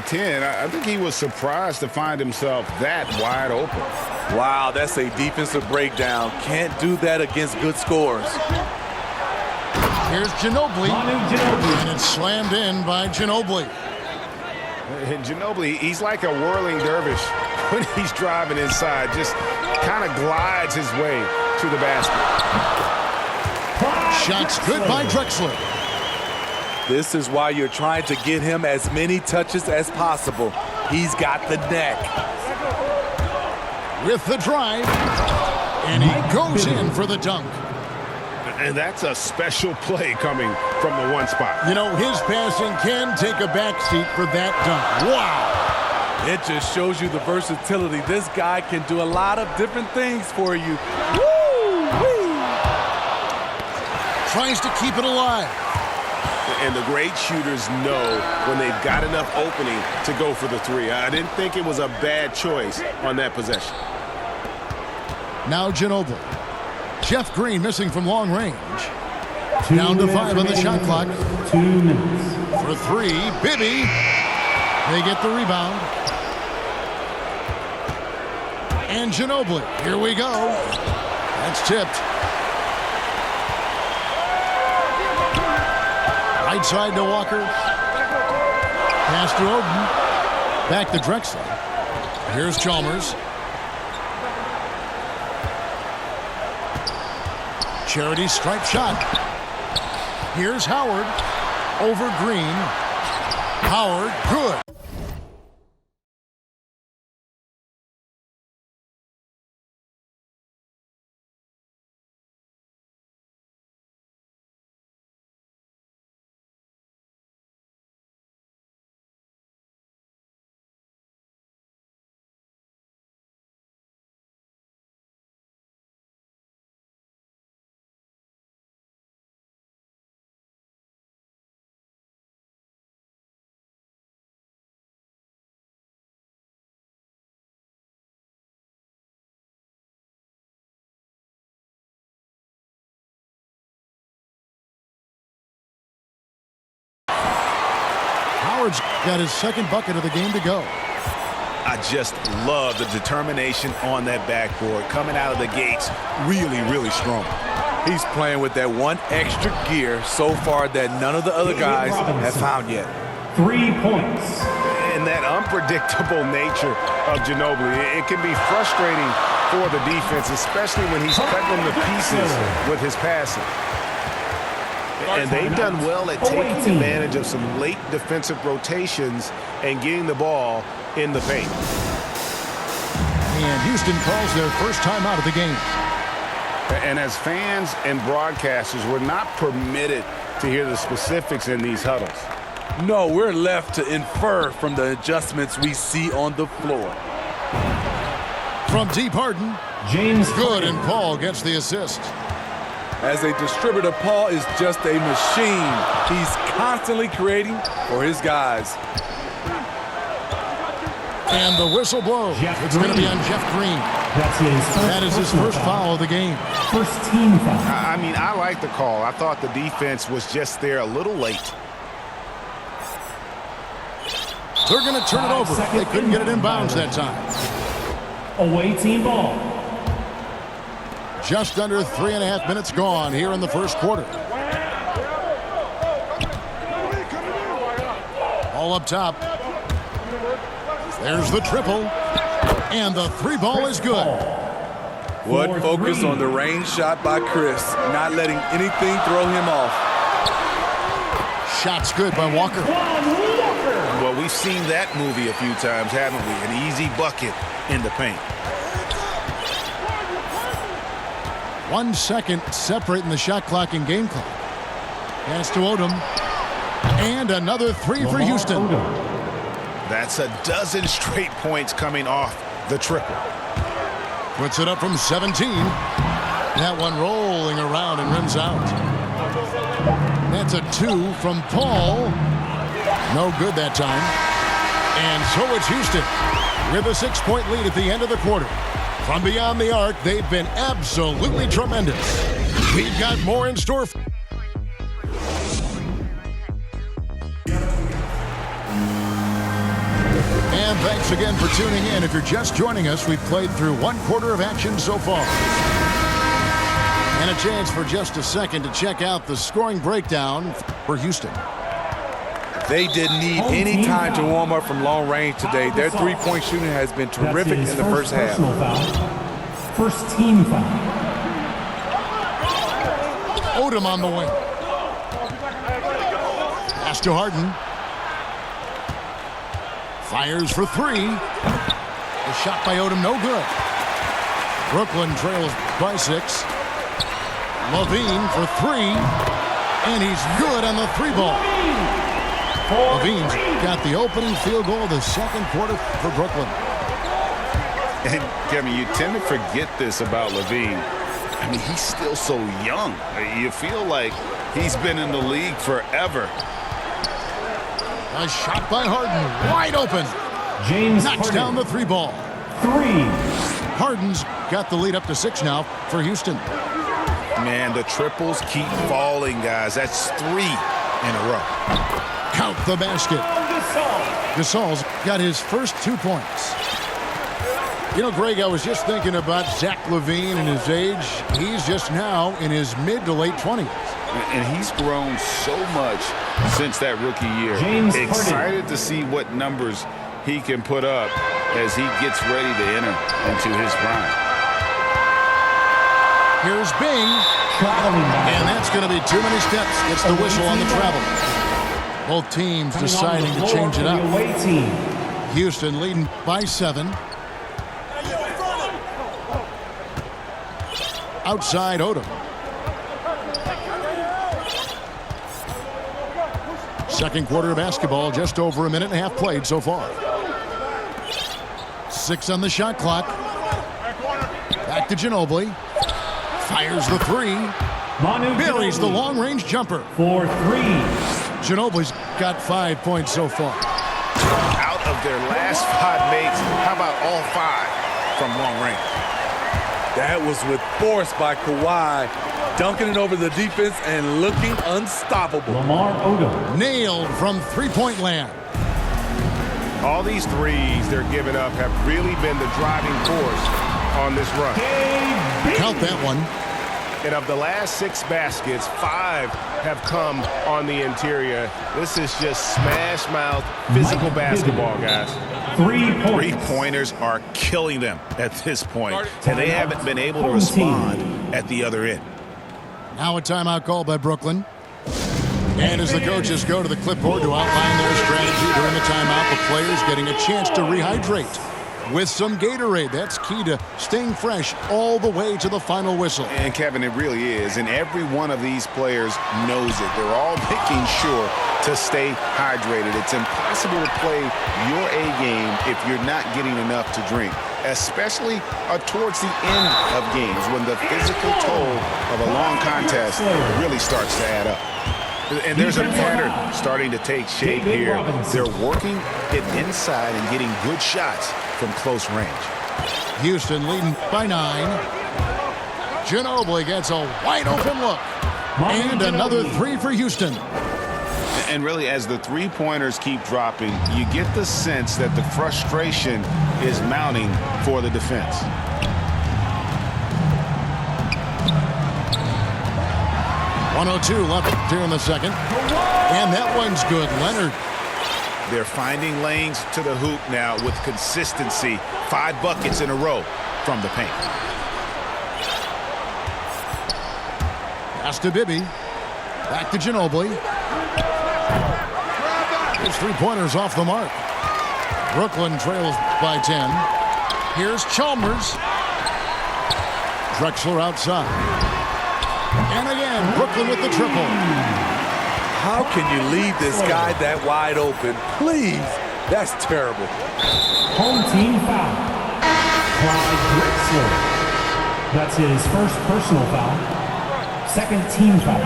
10. I think he was surprised to find himself that wide open. Wow, that's a defensive breakdown. Can't do that against good scores. Here's Ginobili. And it's slammed in by Ginobili. And Ginobili, he's like a whirling dervish when he's driving inside. Just kind of glides his way to the basket. Shots good by Drexler. This is why you're trying to get him as many touches as possible. He's got the neck. With the drive. And he goes in for the dunk. And that's a special play coming from the one spot. You know, his passing can take a backseat for that dunk. Wow. It just shows you the versatility. This guy can do a lot of different things for you. Woo-wee. Tries to keep it alive. And the great shooters know when they've got enough opening to go for the three. I didn't think it was a bad choice on that possession. Now Ginobili. Jeff Green missing from long range. Down to 5 on the shot clock. 2 minutes. For 3, Bibby. They get the rebound. And Ginobili. Here we go. That's tipped. Right side to Walker. Pass to Oden. Back to Drexler. Here's Chalmers. Charity stripe shot. Here's Howard. Over Green. Howard, good. Howard's got his second bucket of the game to go. I just love the determination on that backboard. Coming out of the gates really, really strong. He's playing with that one extra gear so far that none of the other guys have found yet. 3 points. And that unpredictable nature of Ginobili, it can be frustrating for the defense, especially when he's cutting them to pieces with his passing. And they've done well at taking advantage of some late defensive rotations and getting the ball in the paint. And Houston calls their first timeout of the game. And as fans and broadcasters, we're not permitted to hear the specifics in these huddles. No, we're left to infer from the adjustments we see on the floor. From deep Harden. James Good, and Paul gets the assist. As a distributor, Paul is just a machine. He's constantly creating for his guys. And the whistle blows. It's going to be on Jeff Green. That is his first foul of the game. First team foul. I mean, I like the call. I thought the defense was just there a little late. They're going to turn it over. They couldn't get it in bounds that time. Away team ball. Just under 3.5 minutes gone here in the first quarter. All up top. There's the triple. And the 3 ball is good. What focus on the range shot by Chris, not letting anything throw him off. Shots good by Walker. Well, we've seen that movie a few times, haven't we? An easy bucket in the paint. 1 second separating the shot clock and game clock. Pass to Odom. And another 3 for Houston. That's a dozen straight points coming off the triple. Puts it up from 17. That one rolling around and rims out. That's a 2 from Paul. No good that time. And so it's Houston with a 6-point lead at the end of the quarter. From beyond the arc, they've been absolutely tremendous. We've got more in store. And thanks again for tuning in. If you're just joining us, we've played through one quarter of action so far. And a chance for just a second to check out the scoring breakdown for Houston. They didn't need any time to warm up from long range today. Their three-point shooting has been terrific in the first half. First team foul. Odom on the wing. Pass to Harden. Fires for three. The shot by Odom, no good. Brooklyn trails by 6. Levine for 3. And he's good on the 3 ball. Levine's got the opening field goal of the second quarter for Brooklyn. And Kevin, you tend to forget this about Levine. I mean, he's still so young. You feel like he's been in the league forever. A shot by Harden, wide open. James Knocks down the 3 ball. 3. Harden's got the lead up to 6 now for Houston. Man, the triples keep falling, guys. That's 3 in a row. Count the basket. Gasol's got his first 2 points. You know, Greg, I was just thinking about Zach LaVine and his age. He's just now in his mid to late 20s. And he's grown so much since that rookie year. James Excited to see what numbers he can put up as he gets ready to enter into his prime. Here's Bing. And that's going to be too many steps. Gets the whistle on the travel. Both teams deciding to change it up. Houston leading by 7. Outside Odom. Second quarter of basketball, just over a minute and a half played so far. 6 on the shot clock. Back to Ginobili. Fires the 3. Buries the long-range jumper. For 3. Ginobili's got 5 points so far. Out of their last 5 makes, how about all 5 from long range? That was with force by Kawhi, dunking it over the defense and looking unstoppable. Lamar Odom. Nailed from three-point land. All these threes they're giving up have really been the driving force on this run. Count that one. And of the last 6 baskets, 5 have come on the interior. This is just smash-mouth physical basketball, guys. 3 points. Three-pointers are killing them at this point, and they haven't been able to respond at the other end. Now a timeout call by Brooklyn. And as the coaches go to the clipboard to outline their strategy during the timeout, the players getting a chance to rehydrate with some Gatorade. That's key to staying fresh all the way to the final whistle. And Kevin, it really is. And every one of these players knows it. They're all making sure to stay hydrated. It's impossible to play your A game if you're not getting enough to drink, especially towards the end of games when the physical toll of a long contest really starts to add up. And there's a pattern starting to take shape here. They're working it inside and getting good shots from close range. Houston leading by 9. Ginobili gets a wide open look. And another 3 for Houston. And really, as the three-pointers keep dropping, you get the sense that the frustration is mounting for the defense. .102 left here in the second. And that one's good. Leonard. They're finding lanes to the hoop now with consistency. 5 buckets in a row from the paint. Pass to Bibby. Back to Ginobili. His three-pointers off the mark. Brooklyn trails by 10. Here's Chalmers. Drexler outside. And again, Brooklyn with the triple. How can you leave this guy that wide open? Please. That's terrible. Home team foul. Clyde Drexler. That's his first personal foul. Second team foul.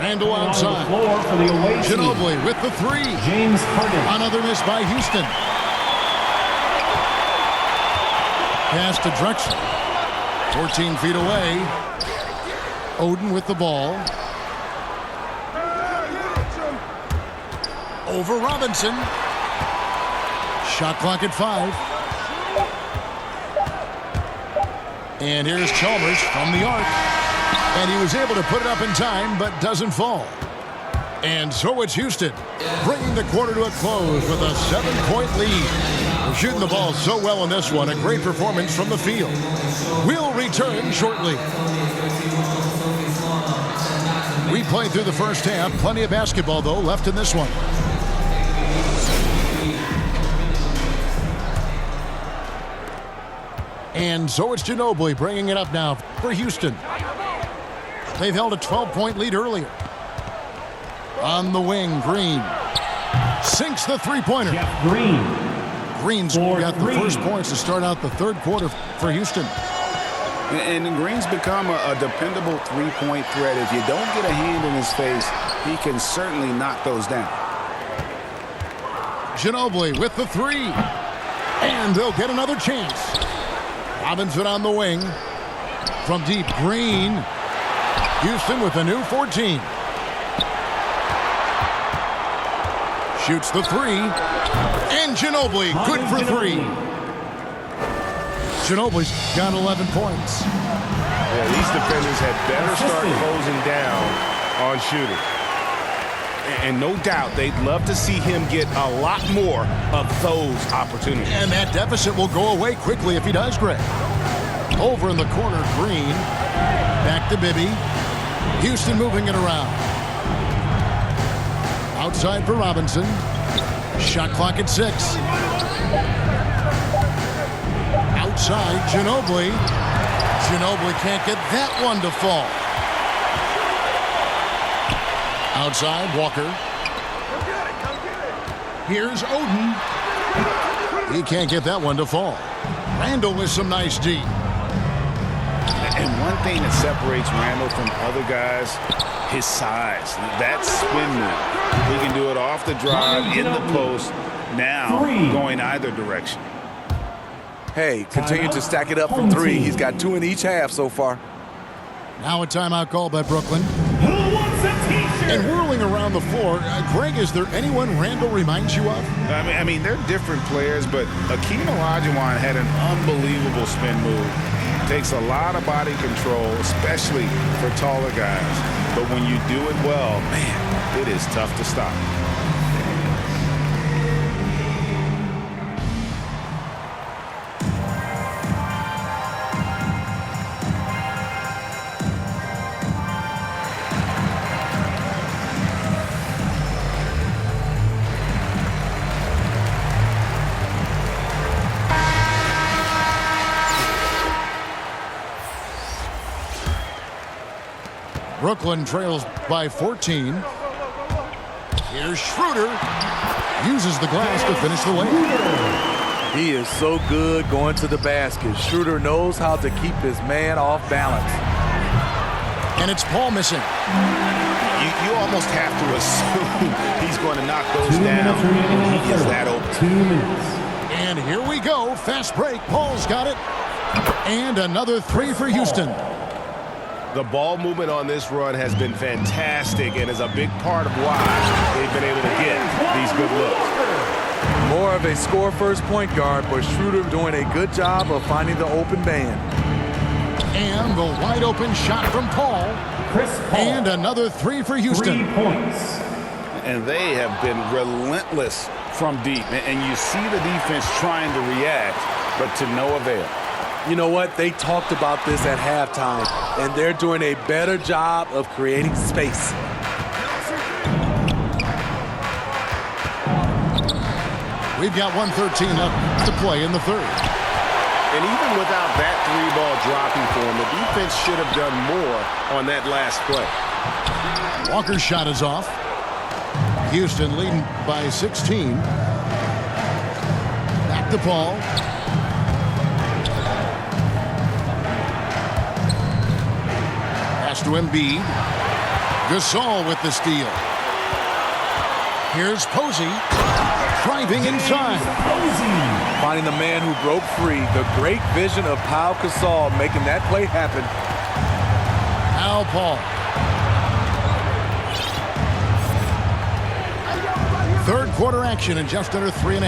Randall outside. On the floor for the away team. Ginobili with the 3. James Harden. Another miss by Houston. Pass to Drexler. 14 feet away. Odom with the ball. Over Robinson. Shot clock at 5. And here's Chalmers from the arc. And he was able to put it up in time, but doesn't fall. And so it's Houston, bringing the quarter to a close with a 7-point lead. They're shooting the ball so well in this one. A great performance from the field. We'll return shortly. We played through the first half. Plenty of basketball, though, left in this one. And so it's Ginobili bringing it up now for Houston. They've held a 12-point lead earlier. On the wing, Green sinks the three-pointer. Jeff Green. Green's got the first points to start out the third quarter for Houston. And Green's become a dependable three-point threat. If you don't get a hand in his face, he can certainly knock those down. Ginobili with the three. And they'll get another chance. Robinson on the wing. From deep, Green. Houston with a new 14. Shoots the three. And Ginobili, good for three. Ginobili's got 11 points. Yeah, these defenders had better start closing down on shooting. And no doubt they'd love to see him get a lot more of those opportunities. And that deficit will go away quickly if he does, Greg. Over in the corner, Green. Back to Bibby. Houston moving it around. Outside for Robinson. Shot clock at 6. Outside, Ginobili. Ginobili can't get that one to fall. Outside, Walker. Here's Oden. He can't get that one to fall. Randall with some nice D. And one thing that separates Randall from other guys, his size. That spin move. He can do it off the drive, in the post, now going either direction. Hey, continue to stack it up from 3. He's got 2 in each half so far. Now a timeout call by Brooklyn. Who wants a t-shirt? And whirling around the floor, Greg, is there anyone Randall reminds you of? I mean, they're different players, but Akeem Olajuwon had an unbelievable spin move. Takes a lot of body control, especially for taller guys. But when you do it well, man, it is tough to stop. Brooklyn trails by 14. Here's Schroeder. Uses the glass to finish the layup. He is so good going to the basket. Schroeder knows how to keep his man off balance. And it's Paul missing. You almost have to assume he's going to knock those down when he gets that open. 2 minutes. And here we go. Fast break. Paul's got it. And another three for Houston. The ball movement on this run has been fantastic and is a big part of why they've been able to get these good looks. More of a score-first point guard, but Schroeder doing a good job of finding the open man. And the wide-open shot from Paul. Chris Paul. And another three for Houston. 3 points. And they have been relentless from deep. And you see the defense trying to react, but to no avail. You know what? They talked about this at halftime, and they're doing a better job of creating space. We've got 1:13 left to play in the third. And even without that three-ball dropping for him, the defense should have done more on that last play. Walker's shot is off. Houston leading by 16. Back to Paul. Pass to Embiid. Gasol with the steal. Here's Posey. Driving inside. Finding the man who broke free. The great vision of Pau Gasol making that play happen. Now Paul. Third quarter action in just under 3.5.